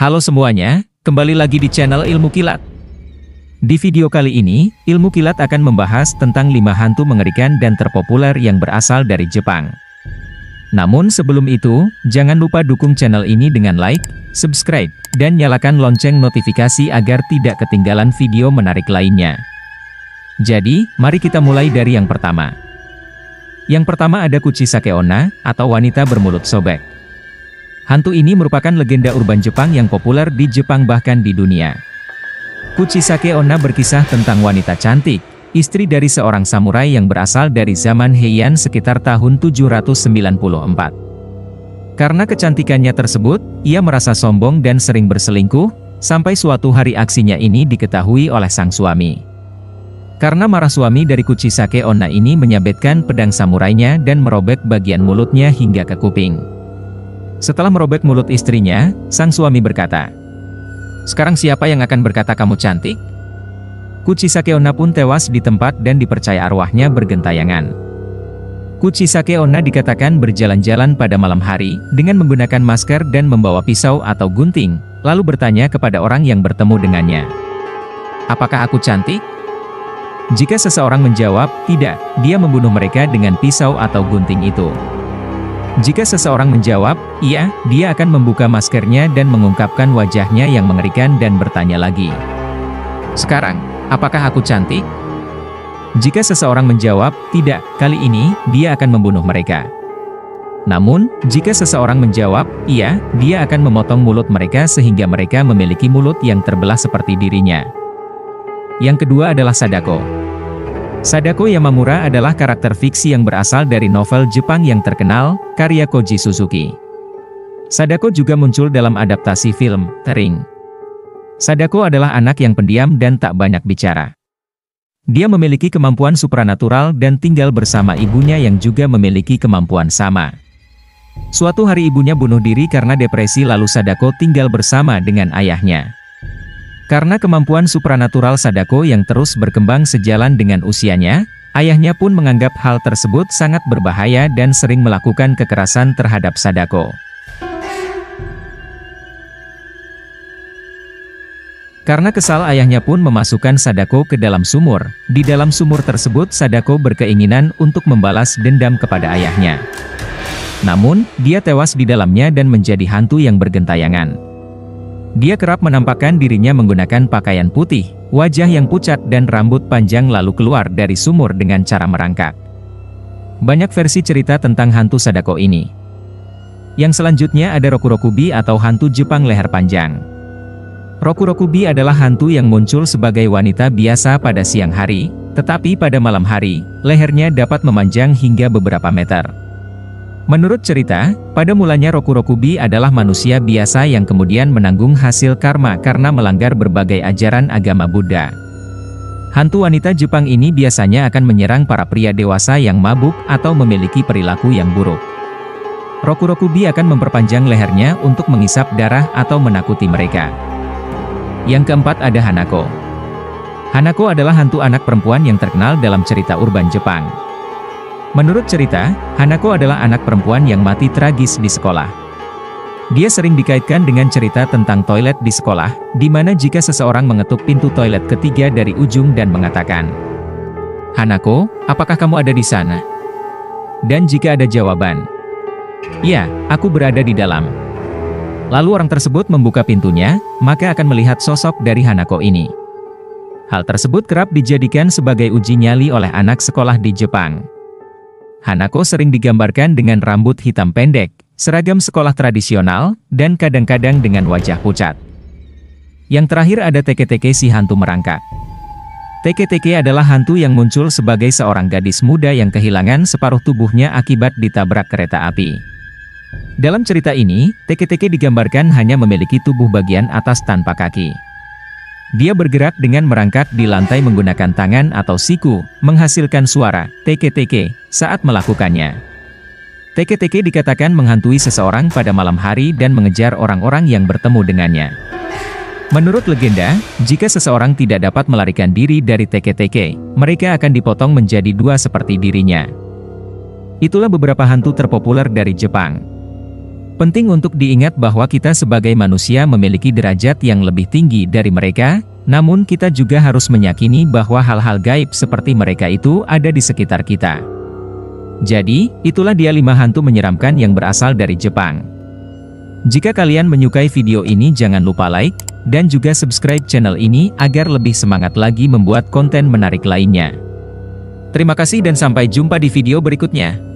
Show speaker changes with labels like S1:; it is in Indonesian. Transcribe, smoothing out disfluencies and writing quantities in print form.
S1: Halo semuanya, kembali lagi di channel Ilmu Kilat. Di video kali ini, Ilmu Kilat akan membahas tentang 5 hantu mengerikan dan terpopuler yang berasal dari Jepang. Namun sebelum itu, jangan lupa dukung channel ini dengan like, subscribe, dan nyalakan lonceng notifikasi agar tidak ketinggalan video menarik lainnya. Jadi, mari kita mulai dari yang pertama. Yang pertama ada Kuchisake Onna, atau wanita bermulut sobek. Hantu ini merupakan legenda urban Jepang yang populer di Jepang bahkan di dunia. Kuchisake Onna berkisah tentang wanita cantik, istri dari seorang samurai yang berasal dari zaman Heian sekitar tahun 794. Karena kecantikannya tersebut, ia merasa sombong dan sering berselingkuh, sampai suatu hari aksinya ini diketahui oleh sang suami. Karena marah suami dari Kuchisake Onna ini menyabetkan pedang samurainya dan merobek bagian mulutnya hingga ke kuping. Setelah merobek mulut istrinya, sang suami berkata, "Sekarang siapa yang akan berkata kamu cantik?" Kuchisake Onna pun tewas di tempat dan dipercaya arwahnya bergentayangan. Kuchisake Onna dikatakan berjalan-jalan pada malam hari, dengan menggunakan masker dan membawa pisau atau gunting, lalu bertanya kepada orang yang bertemu dengannya, "Apakah aku cantik?" Jika seseorang menjawab, "Tidak," dia membunuh mereka dengan pisau atau gunting itu. Jika seseorang menjawab, "Iya," dia akan membuka maskernya dan mengungkapkan wajahnya yang mengerikan dan bertanya lagi, "Sekarang, apakah aku cantik?" Jika seseorang menjawab, "Tidak," kali ini, dia akan membunuh mereka. Namun, jika seseorang menjawab, "Iya," dia akan memotong mulut mereka sehingga mereka memiliki mulut yang terbelah seperti dirinya. Yang kedua adalah Sadako. Sadako Yamamura adalah karakter fiksi yang berasal dari novel Jepang yang terkenal, karya Koji Suzuki. Sadako juga muncul dalam adaptasi film, The Ring. Sadako adalah anak yang pendiam dan tak banyak bicara. Dia memiliki kemampuan supranatural dan tinggal bersama ibunya yang juga memiliki kemampuan sama. Suatu hari ibunya bunuh diri karena depresi lalu Sadako tinggal bersama dengan ayahnya. Karena kemampuan supranatural Sadako yang terus berkembang sejalan dengan usianya, ayahnya pun menganggap hal tersebut sangat berbahaya dan sering melakukan kekerasan terhadap Sadako. Karena kesal, ayahnya pun memasukkan Sadako ke dalam sumur. Di dalam sumur tersebut Sadako berkeinginan untuk membalas dendam kepada ayahnya. Namun, dia tewas di dalamnya dan menjadi hantu yang bergentayangan. Dia kerap menampakkan dirinya menggunakan pakaian putih, wajah yang pucat dan rambut panjang lalu keluar dari sumur dengan cara merangkak. Banyak versi cerita tentang hantu Sadako ini. Yang selanjutnya ada Rokurokubi atau hantu Jepang leher panjang. Rokurokubi adalah hantu yang muncul sebagai wanita biasa pada siang hari, tetapi pada malam hari, lehernya dapat memanjang hingga beberapa meter. Menurut cerita, pada mulanya Rokurokubi adalah manusia biasa yang kemudian menanggung hasil karma karena melanggar berbagai ajaran agama Buddha. Hantu wanita Jepang ini biasanya akan menyerang para pria dewasa yang mabuk atau memiliki perilaku yang buruk. Rokurokubi akan memperpanjang lehernya untuk mengisap darah atau menakuti mereka. Yang keempat ada Hanako. Hanako adalah hantu anak perempuan yang terkenal dalam cerita urban Jepang. Menurut cerita, Hanako adalah anak perempuan yang mati tragis di sekolah. Dia sering dikaitkan dengan cerita tentang toilet di sekolah, di mana jika seseorang mengetuk pintu toilet ketiga dari ujung dan mengatakan, "Hanako, apakah kamu ada di sana?" Dan jika ada jawaban, "Ya, aku berada di dalam." Lalu orang tersebut membuka pintunya, maka akan melihat sosok dari Hanako ini. Hal tersebut kerap dijadikan sebagai uji nyali oleh anak sekolah di Jepang. Hanako sering digambarkan dengan rambut hitam pendek, seragam sekolah tradisional, dan kadang-kadang dengan wajah pucat. Yang terakhir ada Teke-Teke si hantu merangkak. Teke-Teke adalah hantu yang muncul sebagai seorang gadis muda yang kehilangan separuh tubuhnya akibat ditabrak kereta api. Dalam cerita ini, Teke-Teke digambarkan hanya memiliki tubuh bagian atas tanpa kaki. Dia bergerak dengan merangkak di lantai menggunakan tangan atau siku, menghasilkan suara teke-teke saat melakukannya. Teke-teke dikatakan menghantui seseorang pada malam hari dan mengejar orang-orang yang bertemu dengannya. Menurut legenda, jika seseorang tidak dapat melarikan diri dari teke-teke, mereka akan dipotong menjadi dua seperti dirinya. Itulah beberapa hantu terpopuler dari Jepang. Penting untuk diingat bahwa kita sebagai manusia memiliki derajat yang lebih tinggi dari mereka, namun kita juga harus meyakini bahwa hal-hal gaib seperti mereka itu ada di sekitar kita. Jadi, itulah dia 5 hantu menyeramkan yang berasal dari Jepang. Jika kalian menyukai video ini jangan lupa like, dan juga subscribe channel ini agar lebih semangat lagi membuat konten menarik lainnya. Terima kasih dan sampai jumpa di video berikutnya.